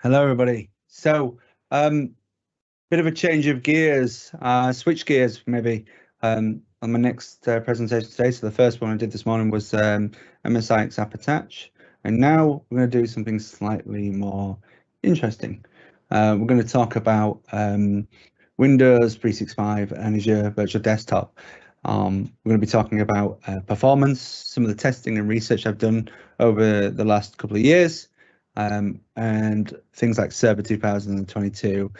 Hello everybody. Bit of a change of gears, switch gears maybe on my next presentation today. So the first one I did this morning was MSIX app attach, and now we're going to do something slightly more interesting. We're going to talk about Windows 365 and Azure Virtual Desktop. We're going to be talking about performance, some of the testing and research I've done over the last couple of years, and things like Server 2022,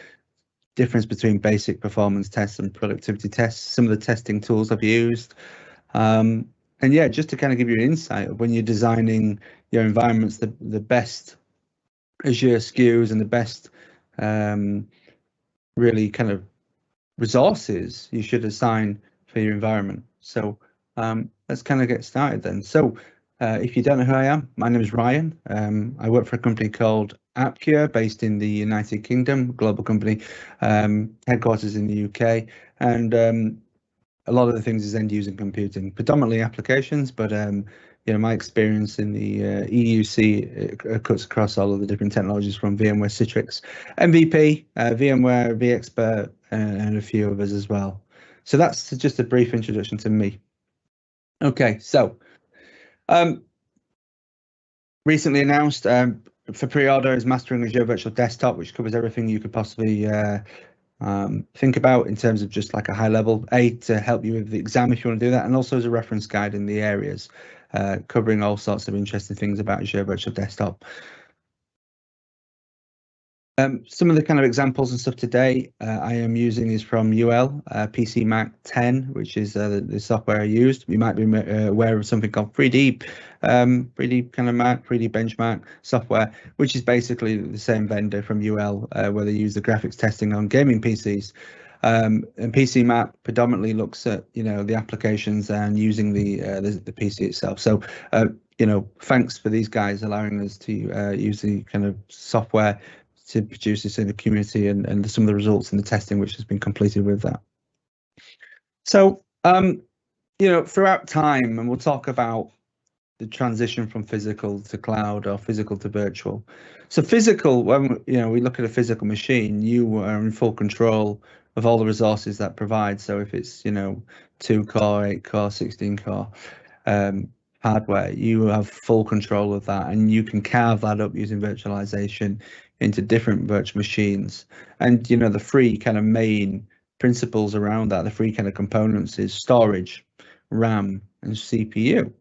difference between basic performance tests and productivity tests, some of the testing tools I've used, and yeah, just to kind of give you an insight of when you're designing your environments, the best Azure SKUs and the best really kind of resources you should assign for your environment. So let's kind of get started then. So if you don't know who I am, my name is Ryan. I work for a company called AppCure based in the United Kingdom, global company, headquarters in the UK, and a lot of the things is end user computing, predominantly applications, but you know, my experience in the EUC cuts across all of the different technologies from VMware, Citrix, MVP, VMware, vExpert, and a few others as well. So that's just a brief introduction to me. Okay, so recently announced for pre-order is Mastering Azure Virtual Desktop, which covers everything you could possibly think about in terms of just like a high level, to help you with the exam if you want to do that, and also as a reference guide in the areas, covering all sorts of interesting things about Azure Virtual Desktop. Some of the kind of examples and stuff today I am using is from UL PC Mac 10, which is the software I used. You might be aware of something called 3D kind of Mac, 3D Benchmark software, which is basically the same vendor from UL, where they use the graphics testing on gaming PCs. And PC Mac predominantly looks at, you know, the applications and using the PC itself. So you know, thanks for these guys allowing us to use the kind of software to produce this in the community, and some of the results and the testing which has been completed with that. So, you know, throughout time, and we'll talk about the transition from physical to cloud or physical to virtual. So physical, when you know we look at a physical machine, you are in full control of all the resources that provide. So if it's, you know, 2-core, 8-core, 16-core hardware, you have full control of that, and you can carve that up using virtualization into different virtual machines. And you know, the three kind of main principles around that, the three kind of components, is storage, RAM, and CPU.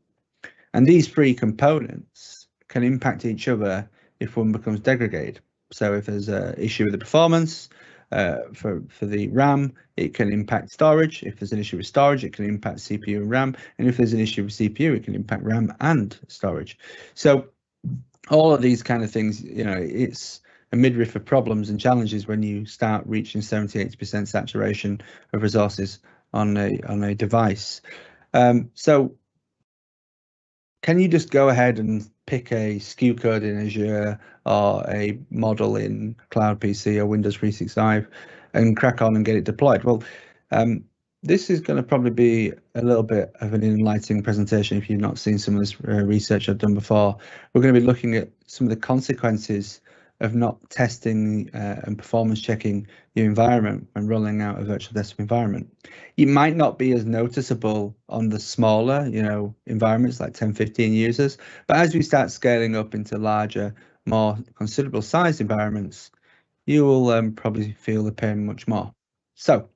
And these three components can impact each other if one becomes degraded. So if there's an issue with the performance for the RAM, it can impact storage. If there's an issue with storage, it can impact CPU and RAM. And if there's an issue with CPU, it can impact RAM and storage. So all of these kind of things, you know, it's a midriff of problems and challenges when you start reaching 70-80% saturation of resources on a device. So can you just go ahead and pick a SKU code in Azure or a model in Cloud PC or Windows 365 and crack on and get it deployed? Well, this is going to probably be a little bit of an enlightening presentation if you've not seen some of this research I've done before. We're going to be looking at some of the consequences of not testing and performance checking your environment when rolling out a virtual desktop environment. It might not be as noticeable on the smaller, you know, environments like 10, 15 users, but as we start scaling up into larger, more considerable sized environments, you will probably feel the pain much more. So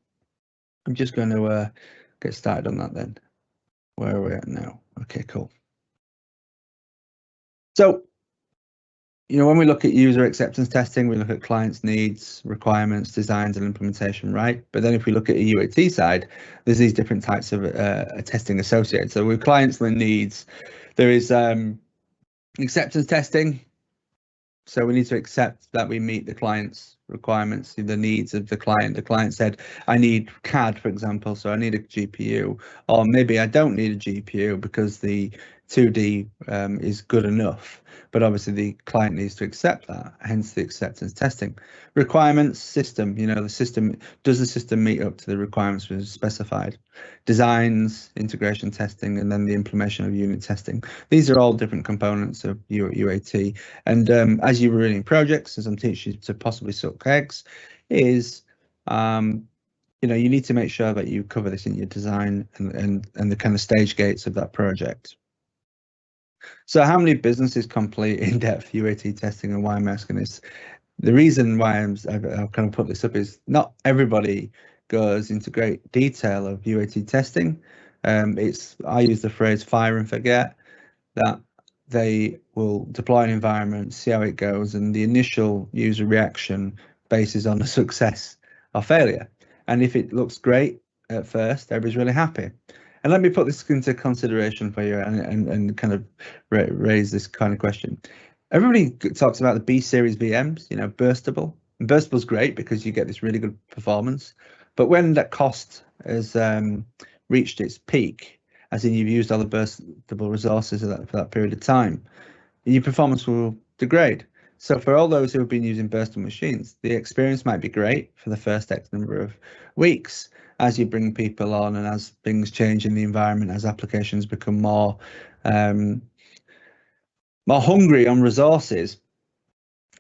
I'm just going to get started on that then. Where are we at now? Okay, cool. So, you know, when we look at user acceptance testing, we look at clients' needs, requirements, designs, and implementation, right? But then if we look at the UAT side, there's these different types of testing associated. So with clients and needs, there is acceptance testing. So we need to accept that we meet the client's requirements, the needs of the client. The client said, I need CAD, for example, so I need a GPU, or maybe I don't need a GPU because the 2D is good enough. But obviously the client needs to accept that, hence the acceptance testing. Requirements, system, the system, does the system meet up to the requirements which is specified? Designs, integration testing, and then the implementation of unit testing. These are all different components of UAT. And as you're running projects, as I'm teaching you to possibly suck eggs, is you need to make sure that you cover this in your design and the kind of stage gates of that project. So how many businesses complete in-depth UAT testing, and why I'm asking this? The reason why I've kind of put this up is not everybody goes into great detail of UAT testing. I use the phrase fire and forget, that they will deploy an environment, see how it goes, and the initial user reaction bases on the success or failure. And if it looks great at first, everybody's really happy. And let me put this into consideration for you and kind of raise this kind of question. Everybody talks about the B series VMs, burstable. And burstable is great because you get this really good performance. But when that cost has reached its peak, as in you've used all the burstable resources for that period of time, your performance will degrade. So for all those who have been using burstable machines, the experience might be great for the first X number of weeks. As you bring people on and as things change in the environment, as applications become more hungry on resources,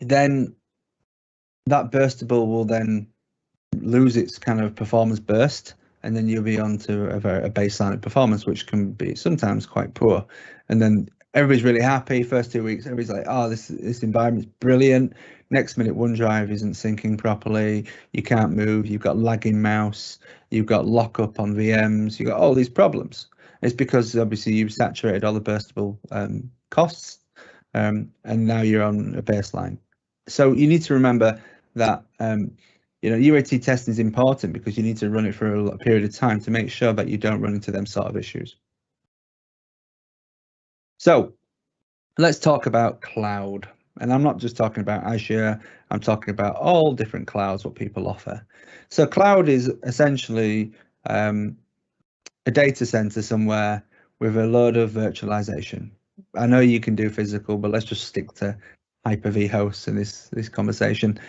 then that burstable will then lose its kind of performance burst, and then you'll be on to a baseline of performance, which can be sometimes quite poor. And then everybody's really happy. First 2 weeks, everybody's like, oh, this environment's brilliant. Next minute, OneDrive isn't syncing properly. You can't move. You've got lagging mouse. You've got lockup on VMs. You've got all these problems. It's because obviously you've saturated all the burstable costs, and now you're on a baseline. So you need to remember that UAT testing is important because you need to run it for a period of time to make sure that you don't run into them sort of issues. So let's talk about cloud. And I'm not just talking about Azure, I'm talking about all different clouds, what people offer. So cloud is essentially a data center somewhere with a load of virtualization. I know you can do physical, but let's just stick to Hyper-V hosts in this conversation,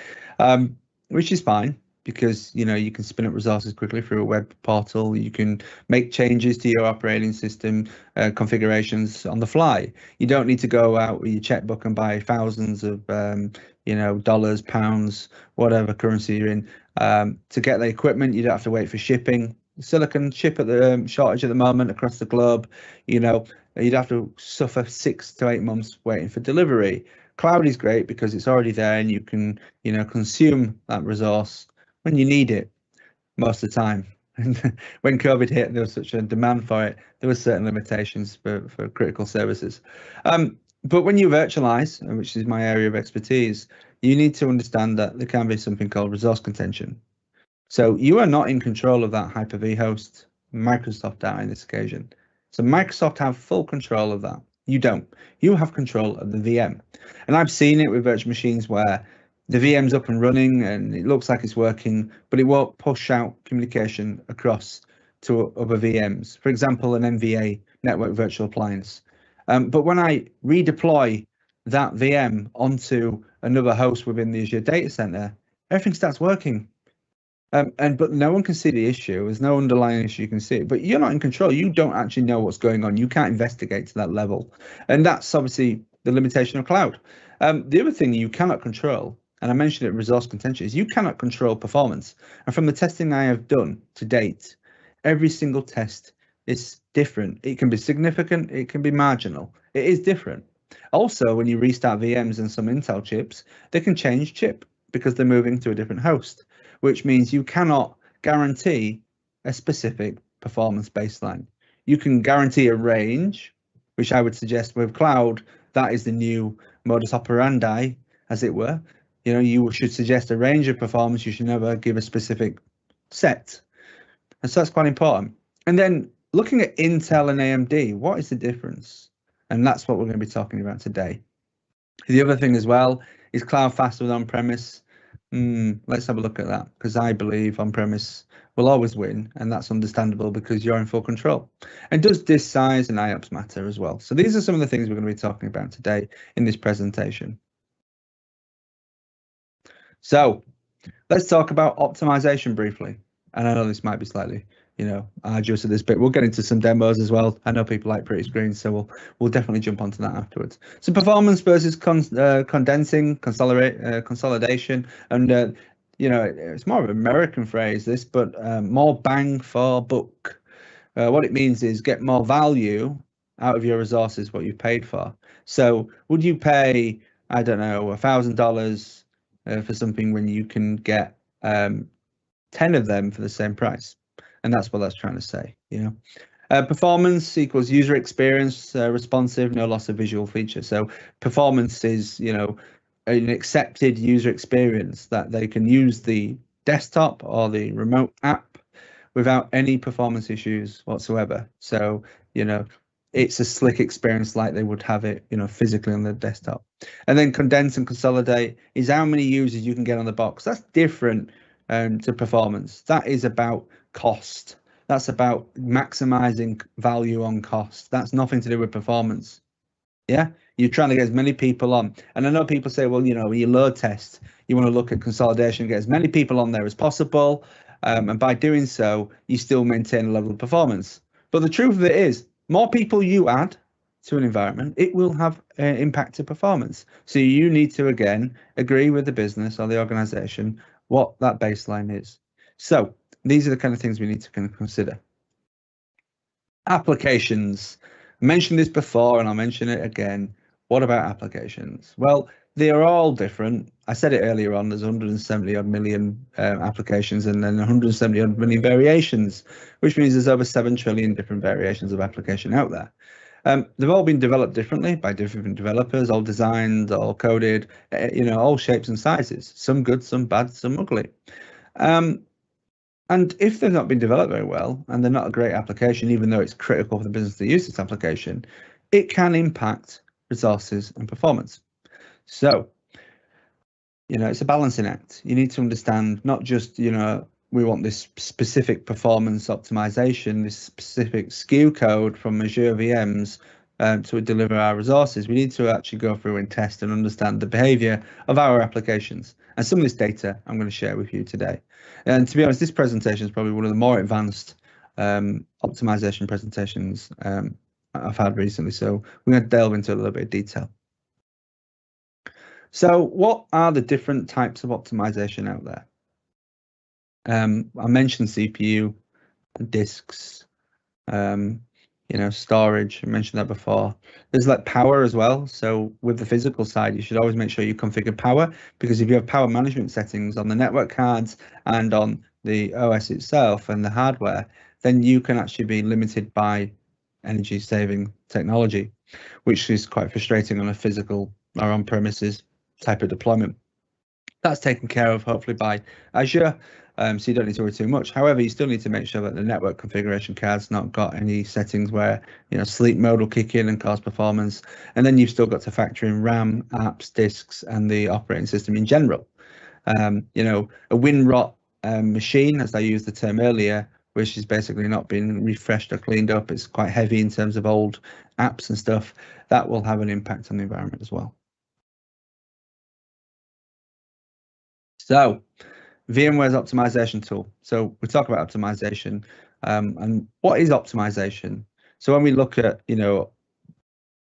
which is fine because you can spin up resources quickly through a web portal. You can make changes to your operating system configurations on the fly. You don't need to go out with your checkbook and buy thousands of dollars, pounds, whatever currency you're in to get the equipment. You don't have to wait for shipping. Silicon chip at the shortage at the moment across the globe. You'd have to suffer 6 to 8 months waiting for delivery. Cloud is great because it's already there and you can consume that resource when you need it most of the time. And when COVID hit, there was such a demand for it. There were certain limitations for critical services. But when you virtualize, which is my area of expertise, you need to understand that there can be something called resource contention. So you are not in control of that Hyper-V host. Microsoft are in this occasion. So Microsoft have full control of that. You don't. You have control of the VM. And I've seen it with virtual machines where the VM's up and running and it looks like it's working, but it won't push out communication across to other VMs. For example, an NVA, network virtual appliance. But when I redeploy that VM onto another host within the Azure data center, everything starts working. But no one can see the issue. There's no underlying issue you can see, but you're not in control. You don't actually know what's going on. You can't investigate to that level. And that's obviously the limitation of cloud. The other thing you cannot control, and I mentioned it, resource contention, is you cannot control performance. And from the testing I have done to date, every single test is different. It can be significant, it can be marginal. It is different. Also, when you restart VMs and some Intel chips, they can change chip because they're moving to a different host, which means you cannot guarantee a specific performance baseline. You can guarantee a range, which I would suggest with cloud, that is the new modus operandi, as it were. You should suggest a range of performance. You should never give a specific set. And so that's quite important. And then looking at Intel and AMD, what is the difference? And that's what we're going to be talking about today. The other thing as well is cloud faster than on-premise. Let's have a look at that, because I believe on-premise will always win, and that's understandable because you're in full control. And does disk size and IOPS matter as well? So these are some of the things we're going to be talking about today in this presentation. So let's talk about optimization briefly. And I know this might be slightly, arduous at this bit. We'll get into some demos as well. I know people like pretty screens, so we'll definitely jump onto that afterwards. So performance versus condensing, consolidation, and it's more of an American phrase, this, but more bang for buck. What it means is get more value out of your resources, what you paid for. So would you pay, I don't know, $1,000 for something when you can get 10 of them for the same price? And that's what that's trying to say, performance equals user experience, responsive, no loss of visual feature. So performance is, an accepted user experience that they can use the desktop or the remote app without any performance issues whatsoever. So, it's a slick experience like they would have it, physically on the desktop. And then condense and consolidate is how many users you can get on the box. That's different to performance. That is about cost. That's about maximizing value on cost. That's nothing to do with performance. Yeah, you're trying to get as many people on. And I know people say, well, when you load test, you want to look at consolidation, get as many people on there as possible. And by doing so, you still maintain a level of performance. But the truth of it is, more people you add to an environment, it will have an impact to performance. So you need to, again, agree with the business or the organization what that baseline is. So these are the kind of things we need to kind of consider. Applications. I mentioned this before and I'll mention it again. What about applications? Well, they are all different. I said it earlier on, there's 170 odd million applications and then 170 odd million variations, which means there's over 7 trillion different variations of application out there. They've all been developed differently by different developers, all designed, all coded, all shapes and sizes, some good, some bad, some ugly. And if they've not been developed very well and they're not a great application, even though it's critical for the business to use this application, it can impact resources and performance. So, it's a balancing act. You need to understand not just, we want this specific performance optimization, this specific SKU code from Azure VMs to deliver our resources. We need to actually go through and test and understand the behavior of our applications. And some of this data I'm going to share with you today. And to be honest, this presentation is probably one of the more advanced optimization presentations I've had recently. So we're going to delve into a little bit of detail. So what are the different types of optimization out there? I mentioned CPU, disks, storage. I mentioned that before. There's like power as well. So with the physical side, you should always make sure you configure power, because if you have power management settings on the network cards and on the OS itself and the hardware, then you can actually be limited by energy saving technology, which is quite frustrating on a physical or on premises type of deployment. That's taken care of hopefully by Azure, so you don't need to worry too much. However, you still need to make sure that the network configuration card's not got any settings where sleep mode will kick in and cause performance. And then you've still got to factor in RAM, apps, disks, and the operating system in general. A WinRot machine, as I used the term earlier, which is basically not been refreshed or cleaned up, it's quite heavy in terms of old apps and stuff, that will have an impact on the environment as well. So VMware's optimization tool. So we talk about optimization, and what is optimization? So when we look at, Windows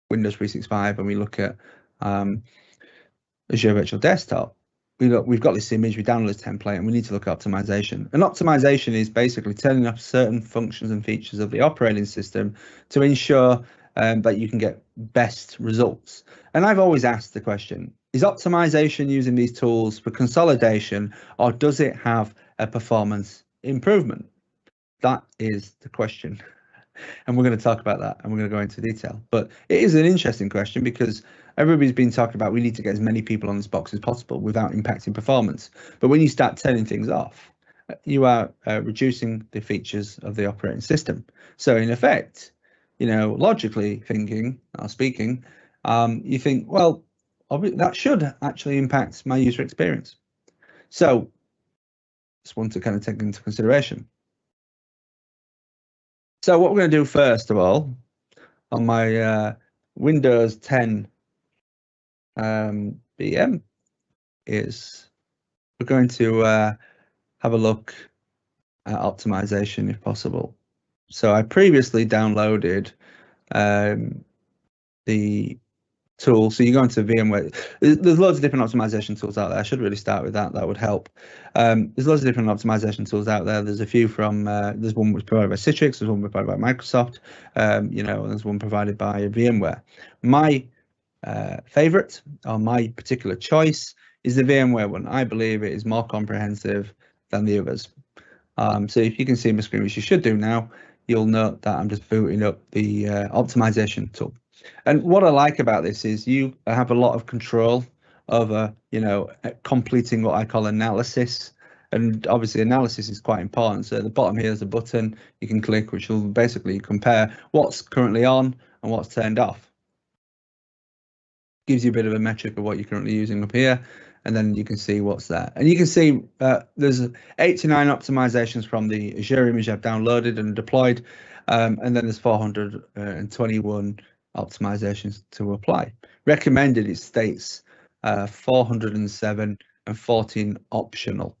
365 and we look at Azure Virtual Desktop, we've got this image, we download this template, and we need to look at optimization. And optimization is basically turning off certain functions and features of the operating system to ensure that you can get best results. And I've always asked the question, is optimization using these tools for consolidation, or does it have a performance improvement? That is the question. And we're going to talk about that, and we're going to go into detail. But it is an interesting question because everybody's been talking about we need to get as many people on this box as possible without impacting performance. But when you start turning things off, you are reducing the features of the operating system. So in effect, logically thinking or speaking, you think, well, that should actually impact my user experience. So just want to kind of take into consideration. So what we're going to do first of all, on my Windows 10 VM, is we're going to have a look at optimization if possible. So I previously downloaded the tool. So you go into VMware. There's loads of different optimization tools out there. I should really start with that. That would help. There's loads of different optimization tools out there. There's a few from. There's one was provided by Citrix. There's one provided by Microsoft. You know, there's one provided by VMware. My favorite, or my particular choice, is the VMware one. I believe it is more comprehensive than the others. So if you can see my screen, which you should do now, you'll note that I'm just booting up the optimization tool. And what I like about this is you have a lot of control over, you know, completing what I call analysis. And obviously analysis is quite important. So at the bottom here is a button you can click, which will basically compare what's currently on and what's turned off. Gives you a bit of a metric of what you're currently using up here, and then you can see what's there. And you can see there's 89 optimizations from the Azure image I've downloaded and deployed, and then there's 421 optimizations to apply. Recommended, it states 407 and 14 optional,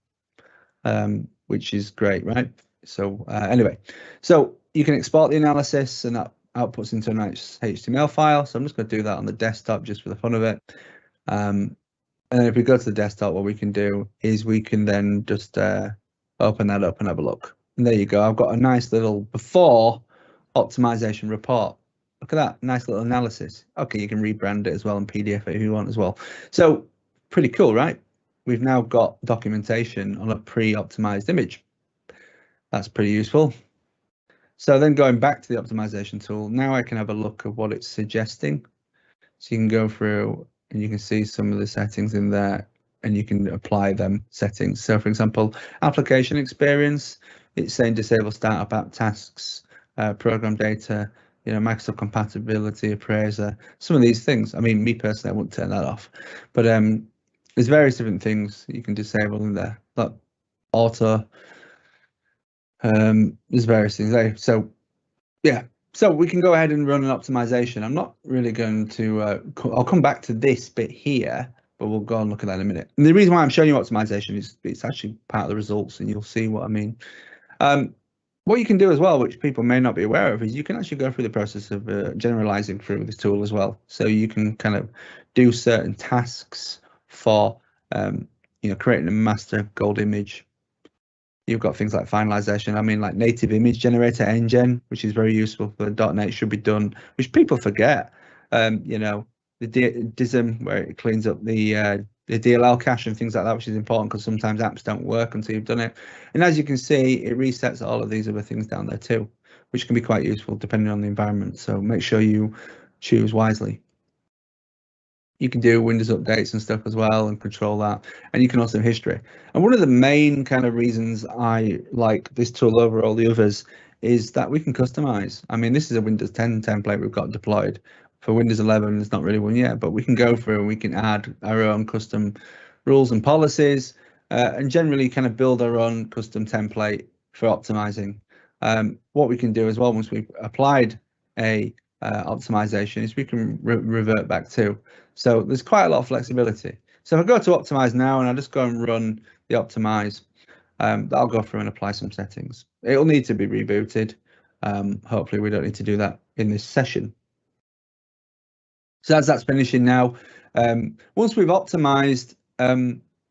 which is great, right? So anyway, so you can export the analysis, and that outputs into a nice HTML file. So I'm just going to do that on the desktop just for the fun of it. And then if we go to the desktop, what we can do is we can then just open that up and have a look. And there you go. I've got a nice little before optimization report. Look at that, nice little analysis. Okay, you can rebrand it as well and PDF it if you want as well. So pretty cool, right? We've now got documentation on a pre-optimized image. That's pretty useful. So then going back to the optimization tool, now I can have a look at what it's suggesting. So you can go through and you can see some of the settings in there and you can apply them settings. So for example, application experience, it's saying disable startup app tasks, program data, you know, Microsoft compatibility appraiser, some of these things. I mean, me personally, I wouldn't turn that off, but there's various different things you can disable in there. Like auto, there's various things there. So yeah, so we can go ahead and run an optimization. I'm not really going to, I'll come back to this bit here, but we'll go and look at that in a minute. And the reason why I'm showing you optimization is it's actually part of the results, and you'll see what I mean. What you can do as well, which people may not be aware of, is you can actually go through the process of generalizing through this tool as well. So you can kind of do certain tasks for, you know, creating a master gold image. You've got things like finalization. I mean, like native image generator engine, which is very useful for .NET, should be done, which people forget. You know, the DISM, where it cleans up the DLL cache and things like that, which is important because sometimes apps don't work until you've done it. And as you can see, it resets all of these other things down there too, which can be quite useful depending on the environment. So make sure you choose wisely. You can do Windows updates and stuff as well and control that. And you can also have history. And one of the main kind of reasons I like this tool over all the others is that we can customize. I mean, this is a Windows 10 template we've got deployed. For Windows 11, there's not really one yet, but we can go through and we can add our own custom rules and policies and generally kind of build our own custom template for optimizing. What we can do as well, once we've applied a optimization, is we can revert back to. So there's quite a lot of flexibility. So if I go to optimize now and I just go and run the optimize, I'll go through and apply some settings. It'll need to be rebooted. Hopefully we don't need to do that in this session. So as that's finishing now, once we've optimized,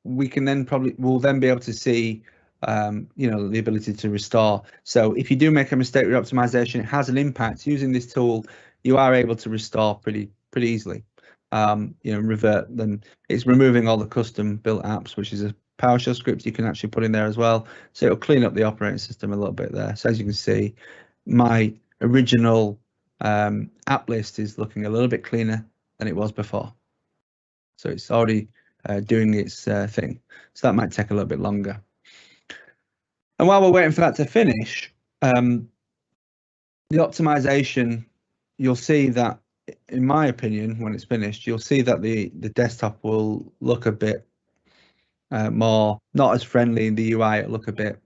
we can then we'll then be able to see, you know, the ability to restore. So if you do make a mistake with optimization, it has an impact. Using this tool, you are able to restore pretty easily. You know, revert them. It's removing all the custom built apps, which is a PowerShell script you can actually put in there as well. So it'll clean up the operating system a little bit there. So as you can see, my original app list is looking a little bit cleaner than it was before. So it's already doing its thing. So that might take a little bit longer. And while we're waiting for that to finish, the optimization, you'll see that, in my opinion, when it's finished, you'll see that the desktop will look a bit more not as friendly in the UI. It look a bit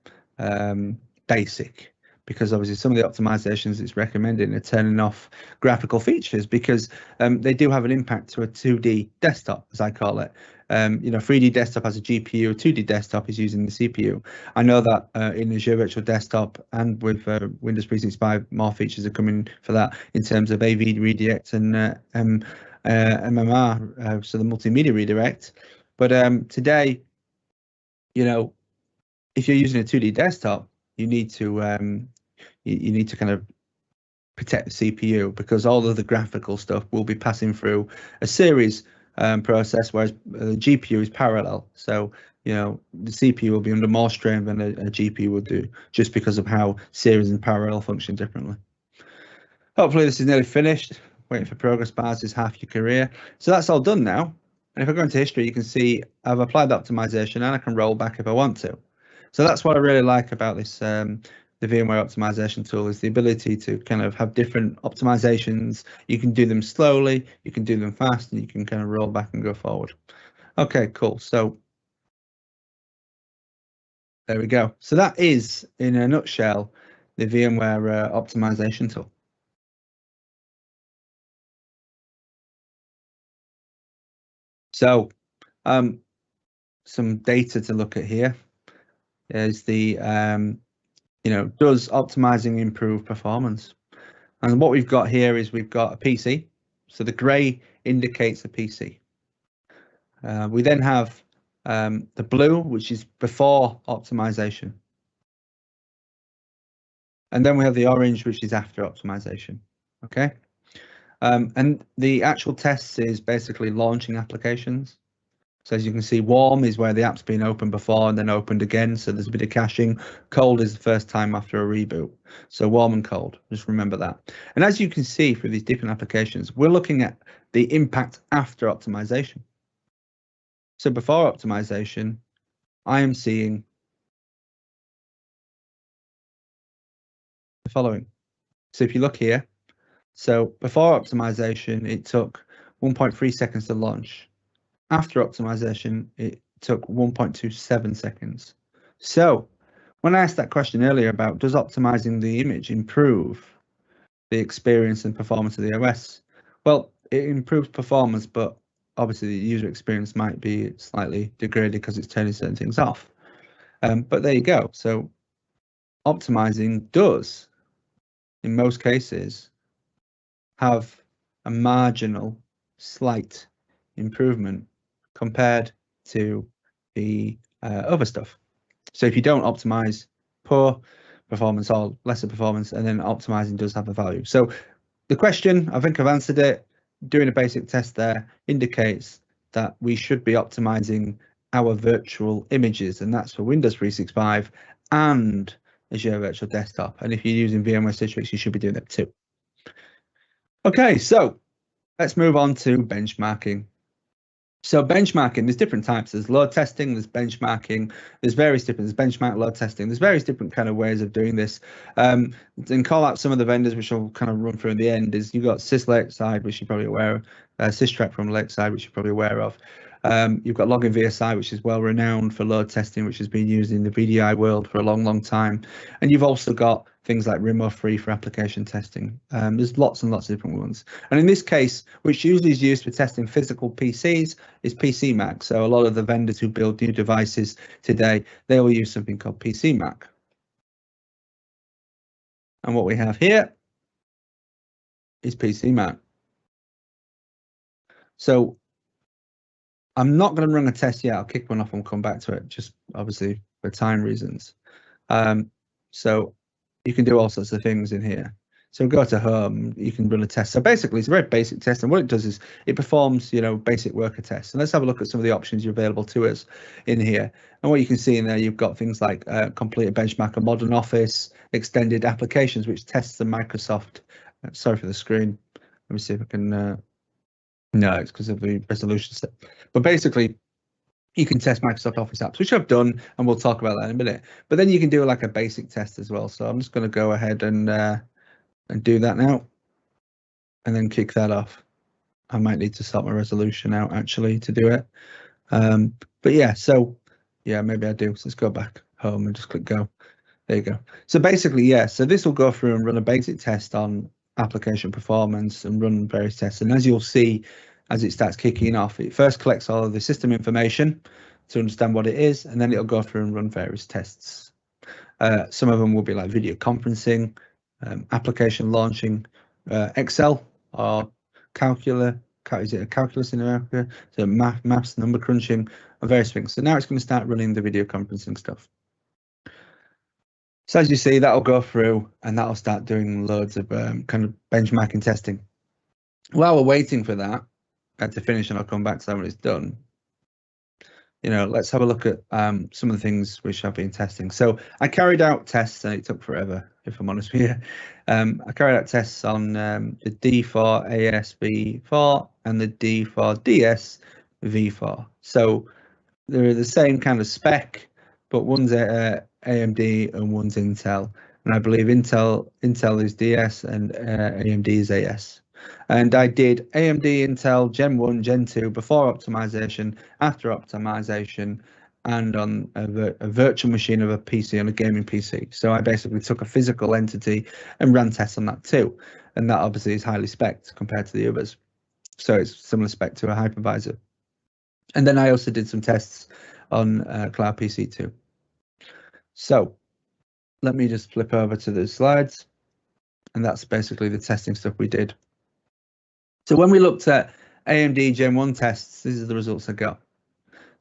basic, because obviously some of the optimizations it's recommending are turning off graphical features, because they do have an impact to a 2D desktop, as I call it. 3D desktop has a GPU, a 2D desktop is using the CPU. I know that in Azure Virtual Desktop and with Windows 365, more features are coming for that in terms of AV redirect and MMR, so the multimedia redirect. But today, if you're using a 2D desktop, you need to kind of protect the CPU, because all of the graphical stuff will be passing through a series process, whereas the GPU is parallel. So the CPU will be under more strain than a GPU will do, just because of how series and parallel function differently. Hopefully this is nearly finished. Waiting for progress bars is half your career. So that's all done now. And if I go into history, you can see I've applied the optimization and I can roll back if I want to. So that's what I really like about this, the VMware optimization tool, is the ability to kind of have different optimizations. You can do them slowly, you can do them fast, and you can kind of roll back and go forward. Okay, cool. So there we go. So that is, in a nutshell, the VMware optimization tool. So some data to look at here is the, does optimizing improve performance? And what we've got here is we've got a PC. So the gray indicates a PC. We then have the blue, which is before optimization. And then we have the orange, which is after optimization. Okay. And the actual tests is basically launching applications. So as you can see, warm is where the app's been opened before and then opened again. So there's a bit of caching. Cold is the first time after a reboot. So warm and cold, just remember that. And as you can see through these different applications, we're looking at the impact after optimization. So before optimization, I am seeing the following. So if you look here, so before optimization, it took 1.3 seconds to launch. After optimization, it took 1.27 seconds. So when I asked that question earlier about does optimizing the image improve the experience and performance of the OS? Well, it improves performance, but obviously the user experience might be slightly degraded because it's turning certain things off. But there you go. So optimizing does, in most cases, have a marginal, slight improvement compared to the other stuff. So if you don't optimize, poor performance or lesser performance, and then optimizing does have a value. So the question, I think I've answered it. Doing a basic test there indicates that we should be optimizing our virtual images, and that's for Windows 365 and Azure Virtual Desktop. And if you're using VMware Citrix, you should be doing that too. Okay, so let's move on to benchmarking. So benchmarking, there's different types. There's load testing, there's benchmarking, there's various different, there's benchmark load testing, there's various different kind of ways of doing this. And call out some of the vendors, which I'll kind of run through in the end, is you've got Sys Lakeside, which you're probably aware of, Systrack from Lakeside, which you're probably aware of. You've got Login VSI, which is well renowned for load testing, which has been used in the VDI world for a long, long time. And you've also got things like Rimo3 for application testing. There's lots and lots of different ones. And in this case, which usually is used for testing physical PCs, is PCMag. So a lot of the vendors who build new devices today, they will use something called PCMag. And what we have here is PCMag. So I'm not going to run a test yet. I'll kick one off and come back to it, just obviously for time reasons. So you can do all sorts of things in here. So go to home, you can run a test. So basically it's a very basic test, and what it does is it performs, basic worker tests. And let's have a look at some of the options you're available to us in here. And what you can see in there, you've got things like complete a benchmark of modern Office, extended applications, which tests the Microsoft. Sorry for the screen. Let me see if I can. No, it's because of the resolution set. But basically, you can test Microsoft Office apps, which I've done, and we'll talk about that in a minute. But then you can do like a basic test as well. So I'm just going to go ahead and do that now, and then kick that off. I might need to sort my resolution out actually to do it. But yeah, so Yeah, maybe I do. So let's go back home and just click go. There you go. So basically, yeah, so this will go through and run a basic test on application performance and run various tests. And as you'll see, as it starts kicking off, it first collects all of the system information to understand what it is, and then it'll go through and run various tests. Some of them will be like video conferencing, application launching, Excel or is it a calculus in America? So maths, number crunching, and various things. So now it's going to start running the video conferencing stuff. So as you see, that'll go through and that'll start doing loads of kind of benchmarking testing. While we're waiting for that to finish, and I'll come back to that when it's done, let's have a look at some of the things which I've been testing. So I carried out tests, and it took forever, if I'm honest with you. I carried out tests on the D4 ASV4 and the D4 DS V4. So they're the same kind of spec, but one's AMD and one's Intel. And I believe Intel is DS and AMD is AS. And I did AMD Intel Gen 1, Gen 2 before optimization, after optimization, and on a virtual machine of a PC, on a gaming PC. So I basically took a physical entity and ran tests on that too. And that obviously is highly spec'd compared to the others. So it's similar spec to a hypervisor. And then I also did some tests on Cloud PC too. So let me just flip over to the slides. And that's basically the testing stuff we did. So when we looked at AMD Gen 1 tests, these are the results I got.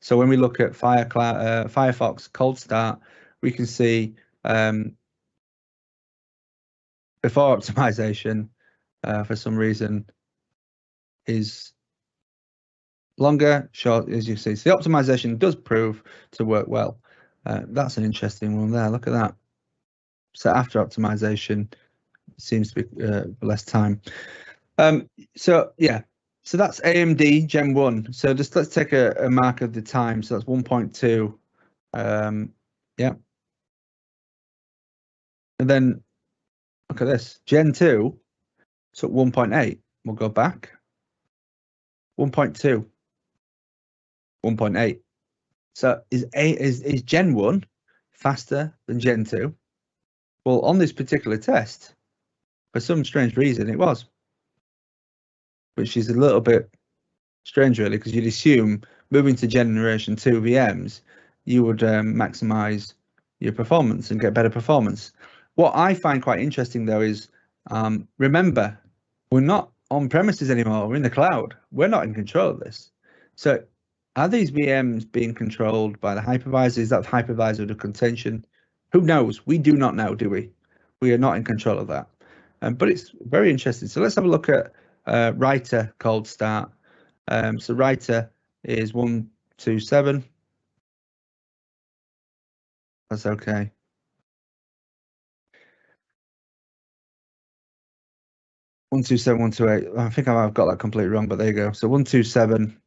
So when we look at Firefox cold start, we can see before optimization, for some reason, is longer, short, as you see. So the optimization does prove to work well. That's an interesting one there. Look at that. So after optimization, it seems to be less time. So yeah, so that's AMD Gen 1. So just let's take a mark of the time. So that's 1.2. Yeah. And then look at this, Gen 2. So 1.8. We'll go back. 1.2. 1.8. So is Gen 1 faster than Gen 2? Well, on this particular test, for some strange reason, it was, which is a little bit strange, really, because you'd assume moving to Generation 2 VMs, you would maximize your performance and get better performance. What I find quite interesting, though, is remember, we're not on premises anymore. We're in the cloud. We're not in control of this. So are these VMs being controlled by the hypervisor? Is that hypervisor under contention? Who knows? We do not know, do we? We are not in control of that. But it's very interesting. So let's have a look at writer cold start. So writer is 127. That's okay. One, 2, 7, 1, 2, 8. I think I've got that completely wrong, but there you go. So 1, 2, 7,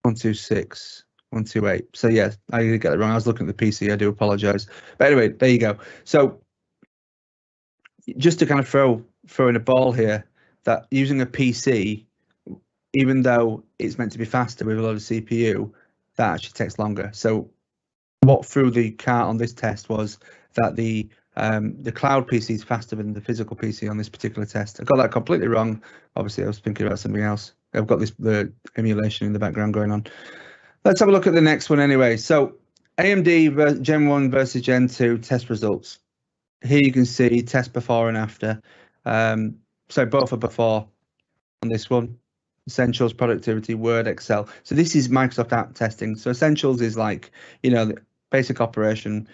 1, 2, 6, 1, 2, 8. So yeah, I did get it wrong. I was looking at the PC. I do apologize. But anyway, there you go. So just to kind of throw in a ball here, that using a PC, even though it's meant to be faster with a lot of CPU, that actually takes longer. So what threw the cart on this test was that the cloud PC is faster than the physical PC on this particular test. I got that completely wrong. Obviously, I was thinking about something else. I've got the emulation in the background going on. Let's have a look at the next one anyway. So AMD Gen 1 versus Gen 2 test results. Here you can see test before and after. So both are before on this one. Essentials, productivity, Word, Excel. So this is Microsoft app testing. So Essentials is like, the basic operating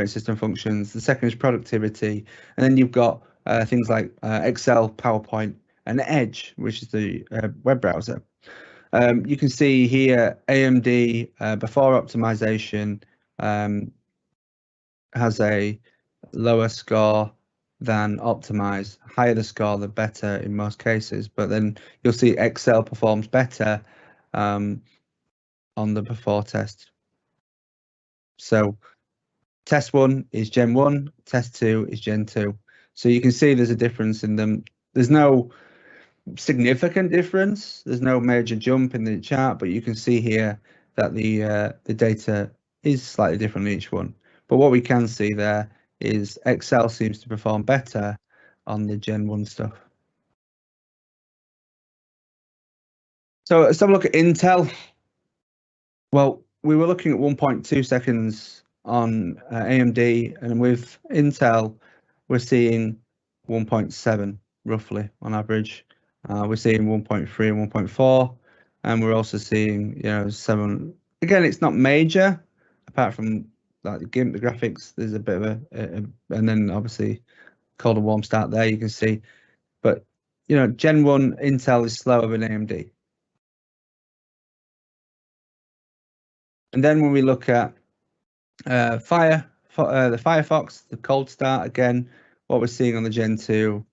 system functions. The second is productivity. And then you've got things like Excel, PowerPoint, and Edge, which is the web browser. You can see here AMD before optimization has a lower score than optimize. Higher the score, the better in most cases. But then you'll see Excel performs better on the before test. So test 1 is Gen 1, test 2 is Gen 2. So you can see there's a difference in them. There's no significant difference. There's no major jump in the chart, but you can see here that the data is slightly different in each one. But what we can see there is Excel seems to perform better on the Gen 1 stuff. So let's have a look at Intel. Well, we were looking at 1.2 seconds on AMD, and with Intel, we're seeing 1.7 roughly on average. We're seeing 1.3 and 1.4, and we're also seeing 7. Again, it's not major, apart from like the GIMP, the graphics. There's a bit of and then obviously cold and warm start there. You can see, but Gen 1 Intel is slower than AMD. And then when we look at the Firefox, the cold start, again, what we're seeing on the Gen 2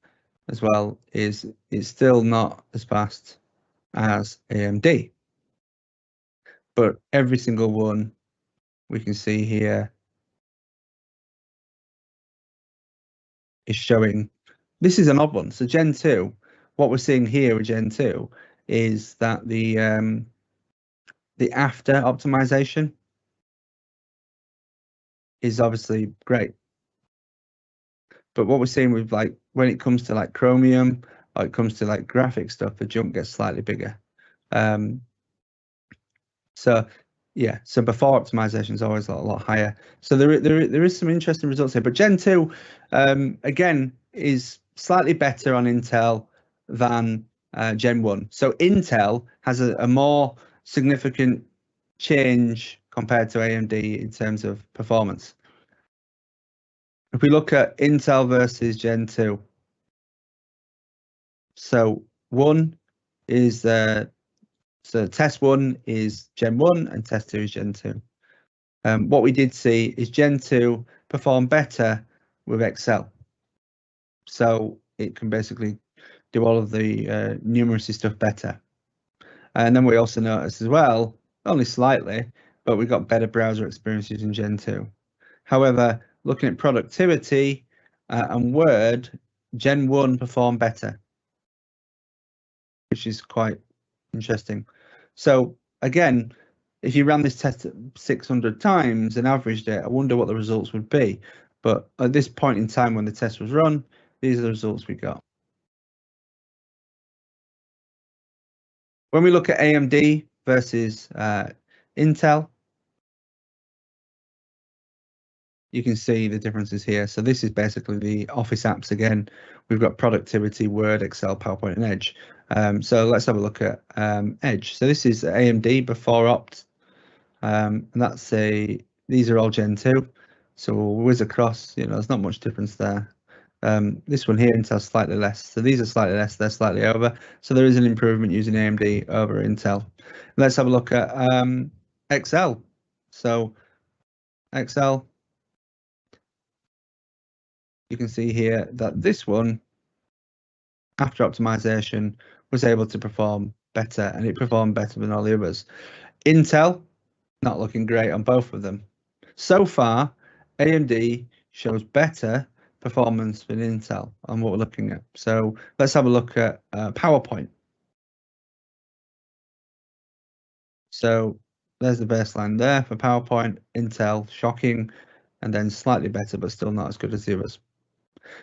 as well is it's still not as fast as AMD. But every single one we can see here is showing. This is an odd one. So Gen 2, what we're seeing here with Gen 2 is that the after optimization is obviously great. But what we're seeing with like when it comes to like Chromium or it comes to like graphic stuff, the jump gets slightly bigger. So yeah, so before optimization is always a lot higher. So there is some interesting results here. But Gen 2 again is slightly better on Intel than Gen 1. So Intel has a more significant change compared to AMD in terms of performance. If we look at Intel versus Gen 2, so test 1 is Gen 1 and test 2 is Gen 2. What we did see is Gen 2 perform better with Excel. So it can basically do all of the numeracy stuff better. And then we also noticed as well, only slightly, but we got better browser experience using Gen 2. However, looking at productivity and Word, Gen 1 performed better, which is quite interesting. So again, if you ran this test 600 times and averaged it, I wonder what the results would be. But at this point in time when the test was run, these are the results we got. When we look at AMD versus Intel, you can see the differences here. So this is basically the Office apps again. We've got productivity, Word, Excel, PowerPoint, and Edge. So let's have a look at Edge. So this is AMD before opt, and these are all Gen 2. So we'll whiz across. There's not much difference there. This one here, Intel, slightly less. So these are slightly less. They're slightly over. So there is an improvement using AMD over Intel. Let's have a look at Excel. So Excel. You can see here that this one, after optimization, was able to perform better, and it performed better than all the others. Intel, not looking great on both of them. So far, AMD shows better performance than Intel on what we're looking at. So let's have a look at PowerPoint. So there's the baseline there for PowerPoint. Intel, shocking, and then slightly better, but still not as good as the others.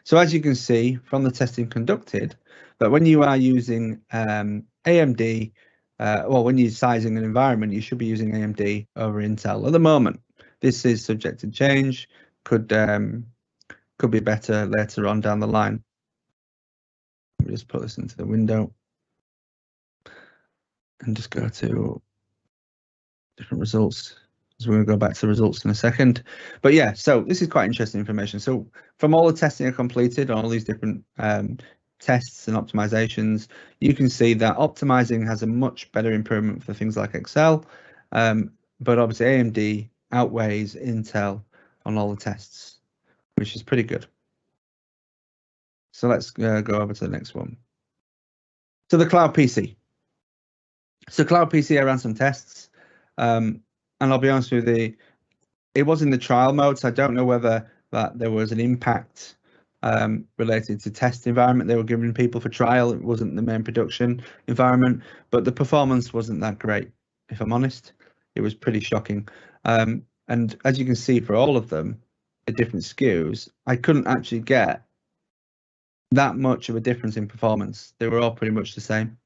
So as you can see from the testing conducted, that when you are using AMD, when you're sizing an environment, you should be using AMD over Intel. At the moment, this is subject to change, could be better later on down the line. Let me just put this into the window and just go to different results. So we're going to go back to the results in a second. But yeah, so this is quite interesting information. So from all the testing I completed on all these different tests and optimizations, you can see that optimizing has a much better improvement for things like Excel. But obviously AMD outweighs Intel on all the tests, which is pretty good. So let's go over to the next one. So the Cloud PC. So Cloud PC, I ran some tests. And I'll be honest with you, it was in the trial mode, so I don't know whether that there was an impact related to test environment they were giving people for trial. It wasn't the main production environment, but the performance wasn't that great, if I'm honest. it was pretty shocking. And as you can see, for all of them, the different SKUs, I couldn't actually get that much of a difference in performance. They were all pretty much the same.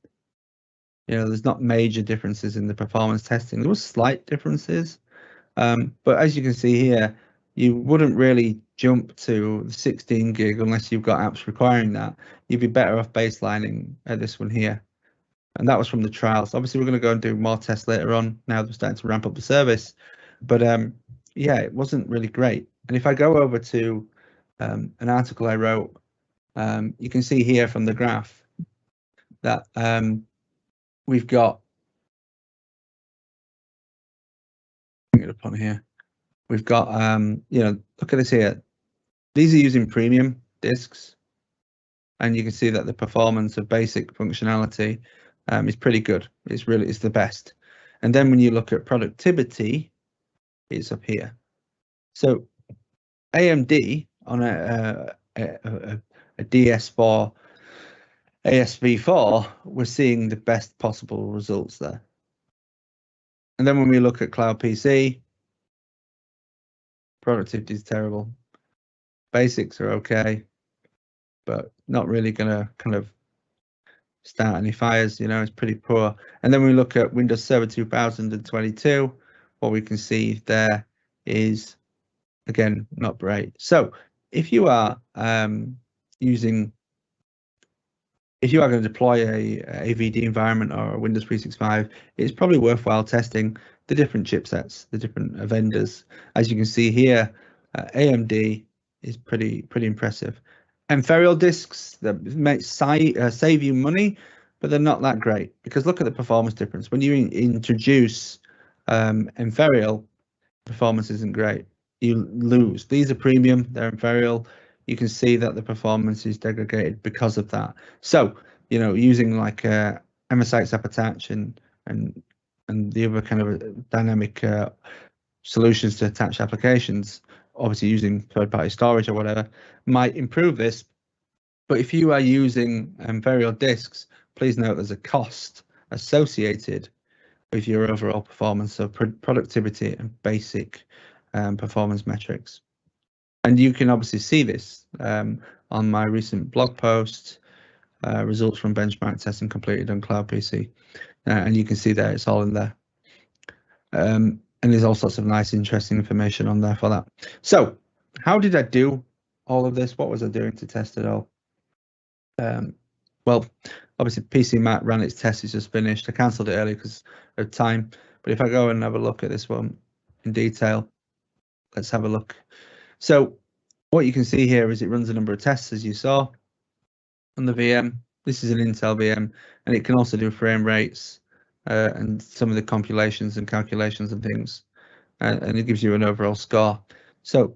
You know, there's not major differences in the performance testing. There was slight differences, but as you can see here, you wouldn't really jump to the 16 gig unless you've got apps requiring that. You'd be better off baselining at this one here. And that was from the trials. Obviously, we're going to go and do more tests later on now that we're starting to ramp up the service. But yeah, it wasn't really great. And if I go over to an article I wrote, you can see here from the graph that we've got, bring it up on here. We've got, you know, look at this here. These are using premium disks, and you can see that the performance of basic functionality is pretty good. It's the best. And then when you look at productivity, it's up here. So AMD on a DS4, ASV4, we're seeing the best possible results there. And then when we look at Cloud PC, productivity is terrible. Basics are okay, but not really going to kind of start any fires, you know, it's pretty poor. And then we look at Windows Server 2022, what we can see there is, again, not great. So if you are if you are going to deploy a AVD environment or a Windows 365, it's probably worthwhile testing the different chipsets, the different vendors. As you can see here, AMD is pretty impressive. Inferior disks that may save you money, but they're not that great, because look at the performance difference. When you introduce Inferior, performance isn't great. You lose. These are premium, they're Inferior. You can see that the performance is degraded because of that. So, you know, using like MSI App Attach and the other kind of dynamic solutions to attach applications, obviously using third-party storage or whatever, might improve this. But if you are using Inferior disks, please note there's a cost associated with your overall performance, so productivity and basic performance metrics. And you can obviously see this on my recent blog post, results from benchmark testing completed on Cloud PC. And you can see there, it's all in there. And there's all sorts of nice, interesting information on there for that. So how did I do all of this? What was I doing to test it all? Well, obviously PC Mac ran its test, it's just finished. I cancelled it early because of time. But if I go and have a look at this one in detail, let's have a look. So what you can see here is it runs a number of tests, as you saw on the VM. This is an Intel VM, and it can also do frame rates and some of the computations and calculations and things, and it gives you an overall score. So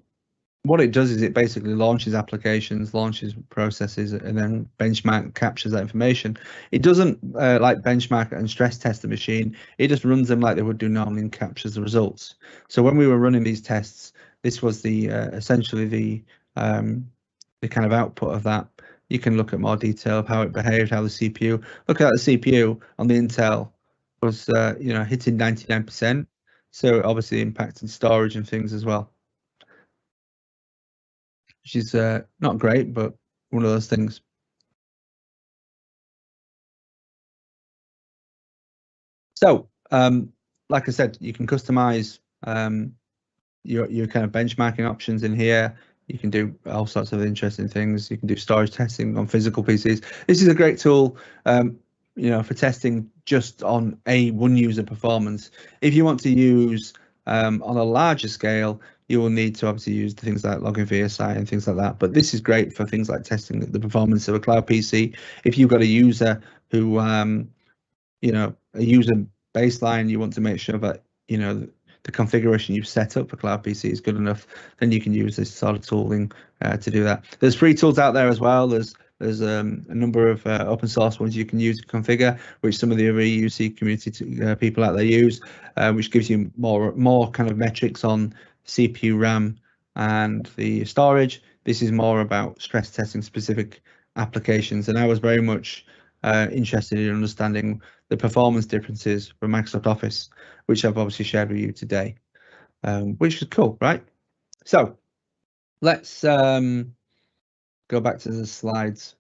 what it does is it basically launches applications, launches processes, and then benchmark captures that information. It doesn't like benchmark and stress test the machine. It just runs them like they would do normally and captures the results. So when we were running these tests, this was the essentially the kind of output of that. You can look at more detail of how it behaved, how the CPU. Look at the CPU on the Intel was you know, hitting 99%. So obviously impacting storage and things as well, which is not great, but one of those things. So, like I said, you can customize your kind of benchmarking options in here. You can do all sorts of interesting things. You can do storage testing on physical PCs. This is a great tool, you know, for testing just on one user performance. If you want to use on a larger scale, you will need to obviously use things like Login VSI and things like that. But this is great for things like testing the performance of a cloud PC. If you've got a user who, you know, a user baseline, you want to make sure that, you know, the configuration you've set up for Cloud PC is good enough, then you can use this sort of tooling to do that. There's free tools out there as well. There's a number of open source ones you can use to configure, which some of the other EUC community people out there use, which gives you more kind of metrics on CPU, RAM, and the storage. This is more about stress testing specific applications, and I was very much interested in understanding the performance differences from Microsoft Office, which I've obviously shared with you today, which is cool, right? So let's go back to the slides.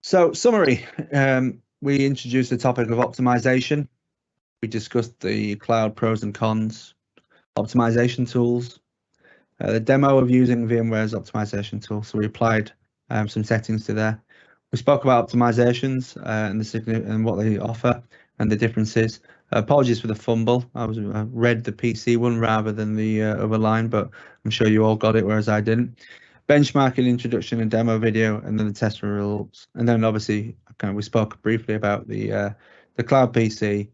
So summary, we introduced the topic of optimization. We discussed the cloud pros and cons, optimization tools, the demo of using VMware's optimization tool. So we applied some settings to there. We spoke about optimizations and what they offer and the differences. Apologies for the fumble. I read the PC one rather than the other line, but I'm sure you all got it, whereas I didn't. Benchmarking, introduction and demo video, and then the test results. And then obviously, we spoke briefly about the cloud PC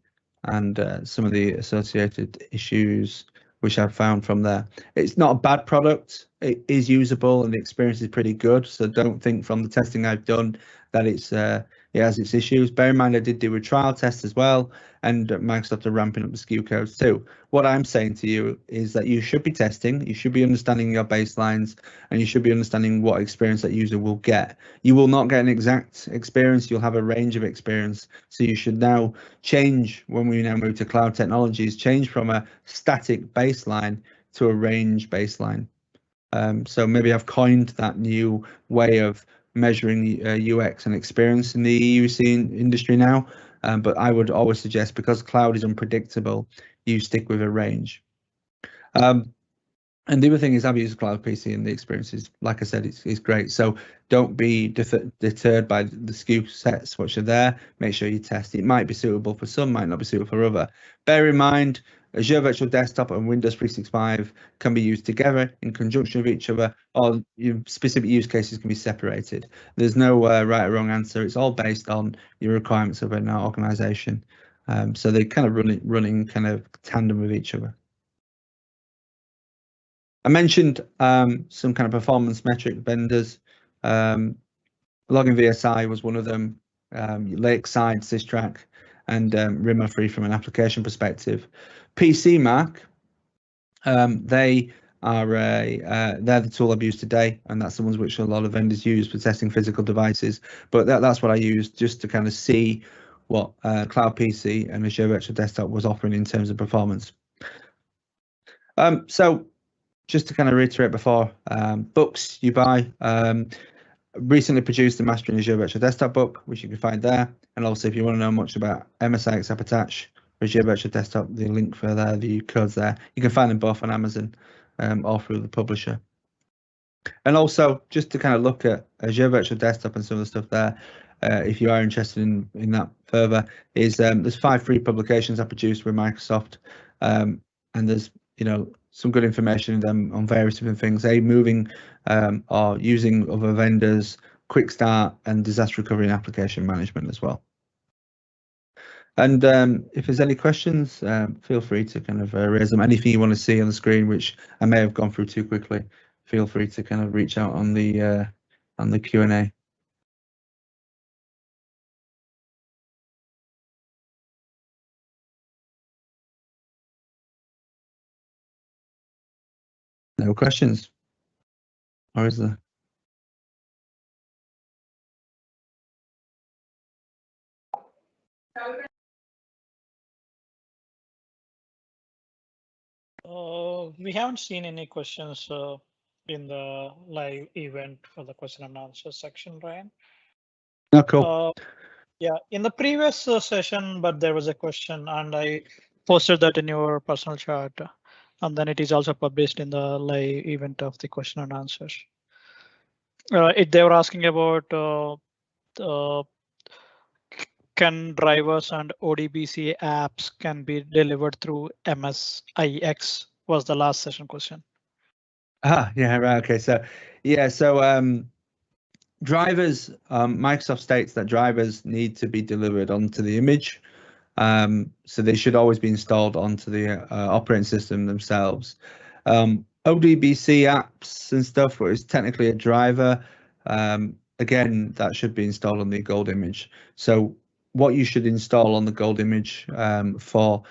and some of the associated issues which I've found from there. It's not a bad product. It is usable and the experience is pretty good. So don't think from the testing I've done that it has its issues. Bear in mind, I did do a trial test as well, and Microsoft are ramping up the SKU codes too. What I'm saying to you is that you should be testing, you should be understanding your baselines, and you should be understanding what experience that user will get. You will not get an exact experience, you'll have a range of experience. So you should now change, when we now move to cloud technologies, change from a static baseline to a range baseline. So maybe I've coined that new way of measuring UX and experience in the EUC industry now, but I would always suggest, because cloud is unpredictable, you stick with a range. And the other thing is, I've used Cloud PC and the experience is, like I said, it's great. So don't be deterred by the SKU sets which are there. Make sure you test. It might be suitable for some, might not be suitable for other. Bear in mind, Azure Virtual Desktop and Windows 365 can be used together in conjunction with each other, or specific use cases can be separated. There's no right or wrong answer. It's all based on your requirements of an organization. So they kind of running kind of tandem with each other. I mentioned some kind of performance metric vendors. Login VSI was one of them, Lakeside, Systrack, and Rimmer-Free from an application perspective. PCMark, they're the tool I've used today, and that's the ones which a lot of vendors use for testing physical devices. But that's what I used just to kind of see what Cloud PC and Azure Virtual Desktop was offering in terms of performance. So just to kind of reiterate before, books you buy, recently produced the Mastering Azure Virtual Desktop book, which you can find there. And also, if you want to know much about MSIX AppAttach, Azure Virtual Desktop, the link for there, the codes there, you can find them both on Amazon or through the publisher. And also, just to kind of look at Azure Virtual Desktop and some of the stuff there, if you are interested in that further, is there's 5 free publications I produced with Microsoft, and there's some good information in them on various different things, moving or using other vendors, quick start, and disaster recovery and application management as well. And if there's any questions, feel free to kind of raise them. Anything you want to see on the screen, which I may have gone through too quickly, feel free to kind of reach out on the Q&A. No questions? Or is there? We haven't seen any questions in the live event for the question and answer section, Ryan. Oh, cool. Yeah, in the previous session, but there was a question and I posted that in your personal chat, and then it is also published in the live event of the question and answers. They were asking about can drivers and ODBC apps can be delivered through MSIX was the last session question. Yeah, right. Okay, so yeah, so drivers, Microsoft states that drivers need to be delivered onto the image, so they should always be installed onto the operating system themselves. ODBC apps and stuff, where it's technically a driver, again, that should be installed on the gold image. So what you should install on the gold image for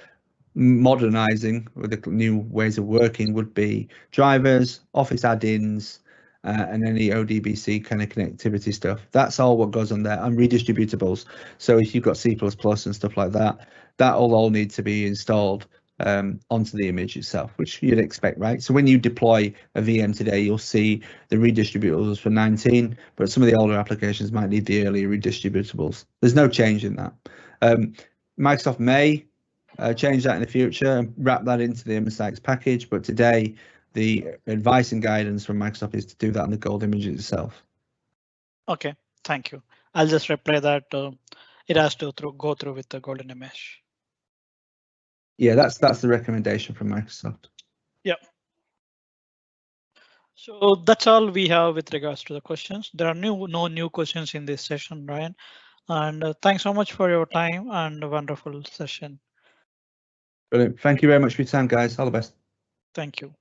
modernizing with the new ways of working would be drivers, Office add-ins, and any ODBC kind of connectivity stuff. That's all what goes on there, and redistributables. So if you've got C++ and stuff like that, that will all need to be installed onto the image itself, which you'd expect, right? So when you deploy a VM today, you'll see the redistributables for 19, but some of the older applications might need the earlier redistributables. There's no change in that. Microsoft may change that in the future and wrap that into the MSIX package, but today the advice and guidance from Microsoft is to do that on the gold image itself. Okay, thank you. I'll just reply that it has to go through with the golden image. Yeah, that's the recommendation from Microsoft. Yeah. So that's all we have with regards to the questions. There are no new questions in this session, Ryan. And thanks so much for your time and a wonderful session. Brilliant. Thank you very much for your time, guys. All the best. Thank you.